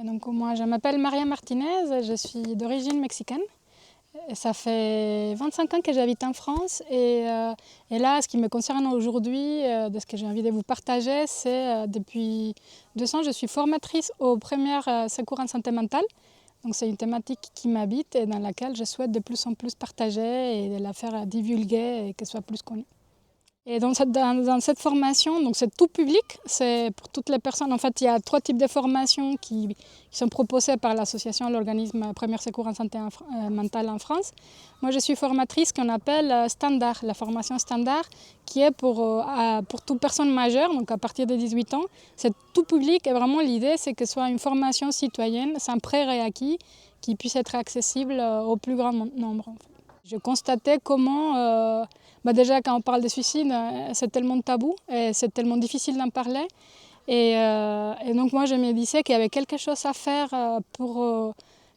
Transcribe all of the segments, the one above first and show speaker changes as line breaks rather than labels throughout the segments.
Et donc, moi, je m'appelle Maria Martinez, je suis d'origine mexicaine. Et ça fait 25 ans que j'habite en France et là, ce qui me concerne aujourd'hui, de ce que j'ai envie de vous partager, c'est depuis 2 ans, je suis formatrice aux premiers secours en santé mentale. Donc c'est une thématique qui m'habite et dans laquelle je souhaite de plus en plus partager et de la faire divulguer et qu'elle soit plus connue. Et dans cette formation, donc c'est tout public, c'est pour toutes les personnes. En fait, il y a 3 types de formations qui sont proposées par l'association, l'organisme Premier Secours en santé mentale en France. Moi, je suis formatrice qu'on appelle standard, la formation standard, qui est pour toute personne majeure, donc à partir de 18 ans. C'est tout public et vraiment l'idée, c'est que ce soit une formation citoyenne, sans prérequis, qui puisse être accessible au plus grand nombre. En fait. Je constatais comment, déjà quand on parle de suicide, c'est tellement tabou et c'est tellement difficile d'en parler. Et donc moi je me disais qu'il y avait quelque chose à faire pour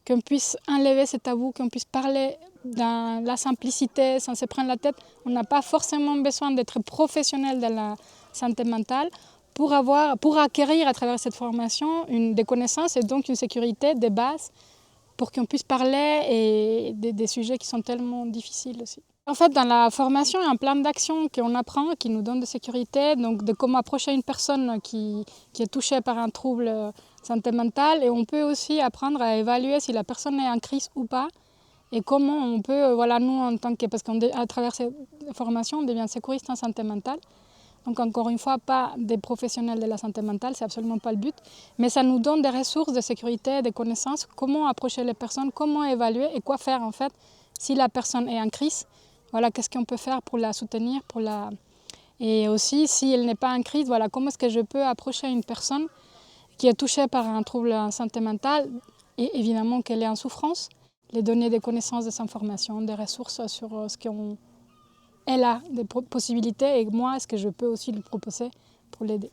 qu'on puisse enlever ce tabou, qu'on puisse parler dans la simplicité, sans se prendre la tête. On n'a pas forcément besoin d'être professionnel de la santé mentale pour acquérir à travers cette formation des connaissances et donc une sécurité de base pour qu'on puisse parler et des sujets qui sont tellement difficiles aussi. En fait, dans la formation, il y a un plan d'action qu'on apprend, qui nous donne de sécurité, donc de comment approcher une personne qui est touchée par un trouble santé mentale. Et on peut aussi apprendre à évaluer si la personne est en crise ou pas. Et comment on peut, nous en tant que, parce qu'à travers cette formation, on devient secouriste en santé mentale. Donc encore une fois, pas des professionnels de la santé mentale, c'est absolument pas le but, mais ça nous donne des ressources de sécurité, des connaissances, comment approcher les personnes, comment évaluer et quoi faire en fait si la personne est en crise. Voilà, qu'est-ce qu'on peut faire pour la soutenir, et aussi si elle n'est pas en crise, comment est-ce que je peux approcher une personne qui est touchée par un trouble en santé mentale et évidemment qu'elle est en souffrance, les donner des connaissances, des informations, des ressources sur ce qu'on elle a des possibilités et moi, est-ce que je peux aussi lui proposer pour l'aider.